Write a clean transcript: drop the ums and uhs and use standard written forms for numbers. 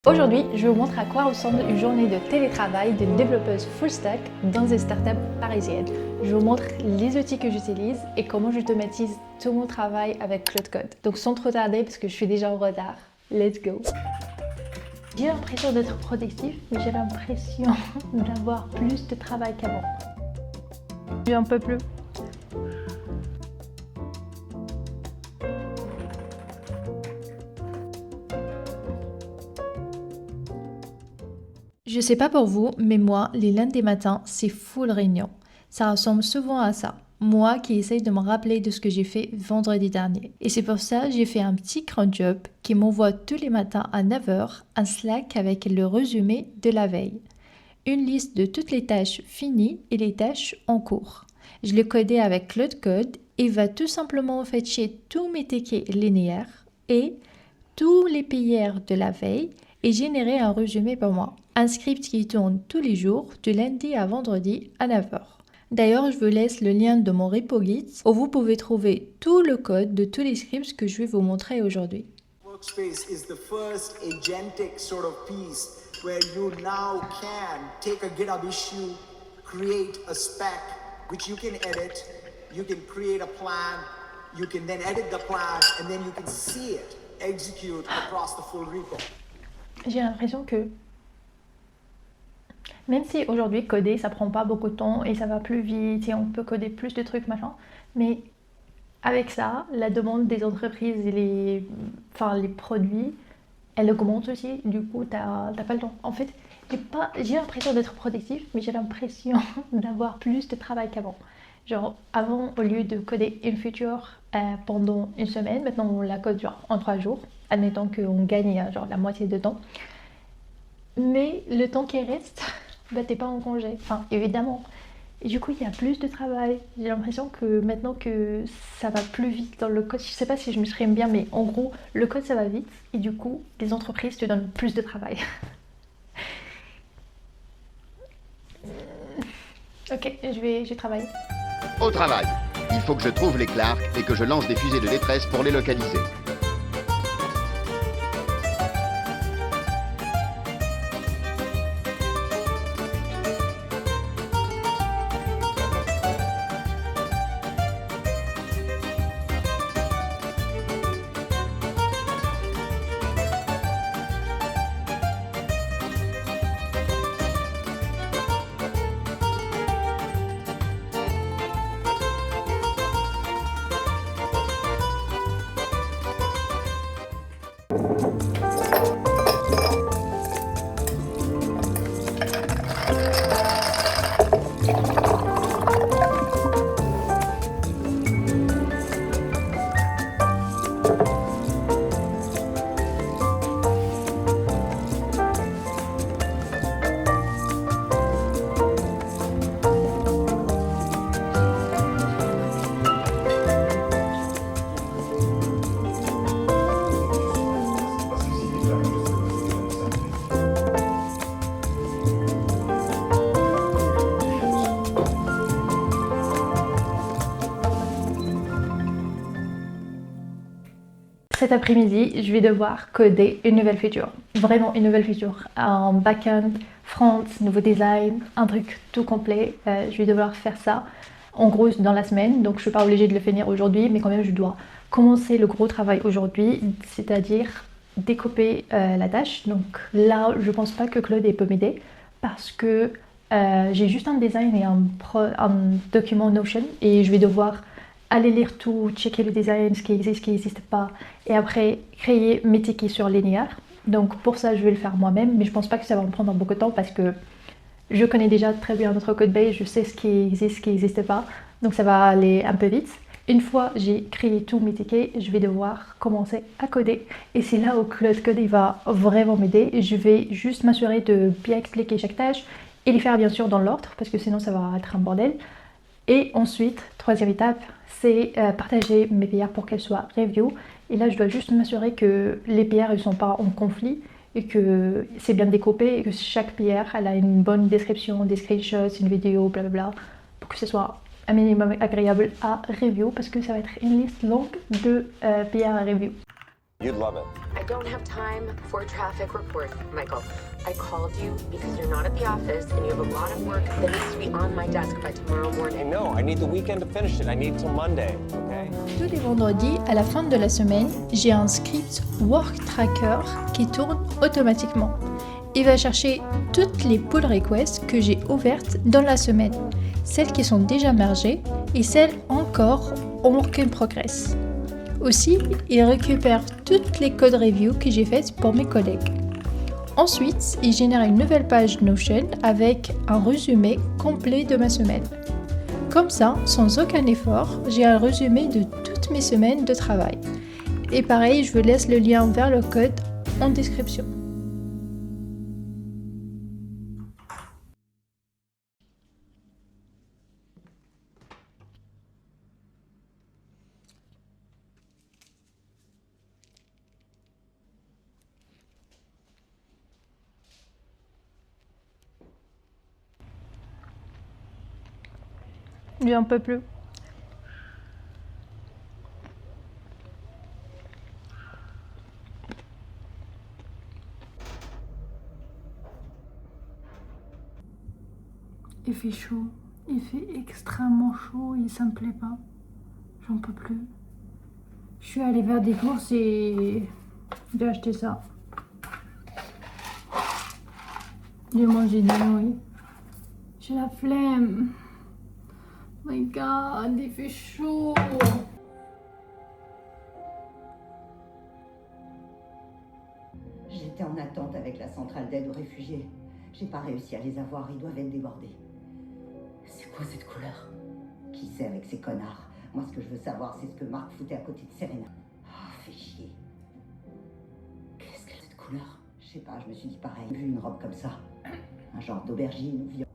Aujourd'hui, je vous montre à quoi ressemble une journée de télétravail d'une développeuse full stack dans une startup parisienne. Je vous montre les outils que j'utilise et comment j'automatise tout mon travail avec Claude Code. Donc sans trop tarder parce que je suis déjà en retard, let's go! J'ai l'impression d'être productif, mais j'ai l'impression d'avoir plus de travail qu'avant. J'ai un peu plus. Je sais pas pour vous, mais moi, les lundis matins, c'est full réunion. Ça ressemble souvent à ça. Moi qui essaye de me rappeler de ce que j'ai fait vendredi dernier. Et c'est pour ça que j'ai fait un petit cron job qui m'envoie tous les matins à 9 h un Slack avec le résumé de la veille. Une liste de toutes les tâches finies et les tâches en cours. Je l'ai codé avec Claude Code et va tout simplement fetcher tous mes tickets linéaires et tous les PR de la veille et générer un résumé pour moi. Un script qui tourne tous les jours, du lundi à vendredi à 9 h. D'ailleurs, je vous laisse le lien de mon repo Git où vous pouvez trouver tout le code de tous les scripts que je vais vous montrer aujourd'hui. Workspace is the first agentic sort of piece where you now can take a GitHub issue, create a spec which you can edit, you can create a plan, you can then edit the plan, and then you can see it execute across the full repo. J'ai l'impression que même si aujourd'hui coder ça prend pas beaucoup de temps et ça va plus vite et on peut coder plus de trucs machin, mais avec ça, la demande des entreprises et les produits, elle augmente aussi, du coup t'as pas le temps. En fait, j'ai l'impression d'être productif, mais j'ai l'impression d'avoir plus de travail qu'avant. Genre avant, au lieu de coder une feature pendant une semaine, maintenant on la code genre en 3 jours, admettons qu'on gagne genre la moitié de temps. Mais le temps qui reste, bah t'es pas en congé, enfin évidemment. Et du coup il y a plus de travail. J'ai l'impression que maintenant que ça va plus vite dans le code, je sais pas si je m'exprime bien, mais en gros le code ça va vite et du coup les entreprises te donnent plus de travail. Ok, je vais travailler. Au travail, il faut que je trouve les Clark et que je lance des fusées de détresse pour les localiser. Cet après-midi, je vais devoir coder une nouvelle feature. Vraiment une nouvelle feature. Un back-end, front, nouveau design, un truc tout complet. Je vais devoir faire ça en gros dans la semaine. Donc je ne suis pas obligée de le finir aujourd'hui, mais quand même je dois commencer le gros travail aujourd'hui, c'est-à-dire découper la tâche. Donc là, je pense pas que Claude peut m'aider parce que j'ai juste un design et un document Notion et je vais devoir aller lire tout, checker le design, ce qui n'existe pas, et après créer mes tickets sur linéaire. Donc pour ça, je vais le faire moi-même, mais je pense pas que ça va me prendre beaucoup de temps parce que je connais déjà très bien notre code base, je sais ce qui existe, ce qui n'existe pas, donc ça va aller un peu vite. Une fois j'ai créé tous mes tickets, je vais devoir commencer à coder, et c'est là où Claude Code il va vraiment m'aider. Je vais juste m'assurer de bien expliquer chaque tâche et les faire bien sûr dans l'ordre, parce que sinon ça va être un bordel. Et ensuite, troisième étape, c'est partager mes PR pour qu'elles soient review. Et là, je dois juste m'assurer que les PR ne sont pas en conflit et que c'est bien découpé et que chaque PR elle a une bonne description, des screenshots, une vidéo, blablabla, pour que ce soit un minimum agréable à review, parce que ça va être une liste longue de PR à review. You'd love it. I don't have time for a traffic report, Michael. I called you because you're not at the office and you have a lot of work that needs to be on my desk by tomorrow Hey, morning. no, I need the weekend to finish it. I need till Monday, okay? Tous les vendredis, à la fin de la semaine, j'ai un script Work Tracker qui tourne automatiquement. Il va chercher toutes les pull requests que j'ai ouvertes dans la semaine, celles qui sont déjà mergées et celles encore en work in progress. Aussi, il récupère toutes les code reviews que j'ai faites pour mes collègues. Ensuite, il génère une nouvelle page Notion avec un résumé complet de ma semaine. Comme ça, sans aucun effort, j'ai un résumé de toutes mes semaines de travail. Et pareil, je vous laisse le lien vers le code en description. J'en peux plus. Il fait chaud, il fait extrêmement chaud et ça me plaît pas. J'en peux plus. Je suis allée faire des courses et j'ai acheté ça. J'ai mangé des nouilles. J'ai la flemme. My God, il fait chaud. J'étais en attente avec la centrale d'aide aux réfugiés. J'ai pas réussi à les avoir, ils doivent être débordés. C'est quoi cette couleur? Qui c'est avec ces connards? Moi, ce que je veux savoir, c'est ce que Marc foutait à côté de Serena. Oh, fais chier. Qu'est-ce que cette couleur? Je sais pas, je me suis dit pareil. J'ai vu une robe comme ça. Un genre d'aubergine ou violette.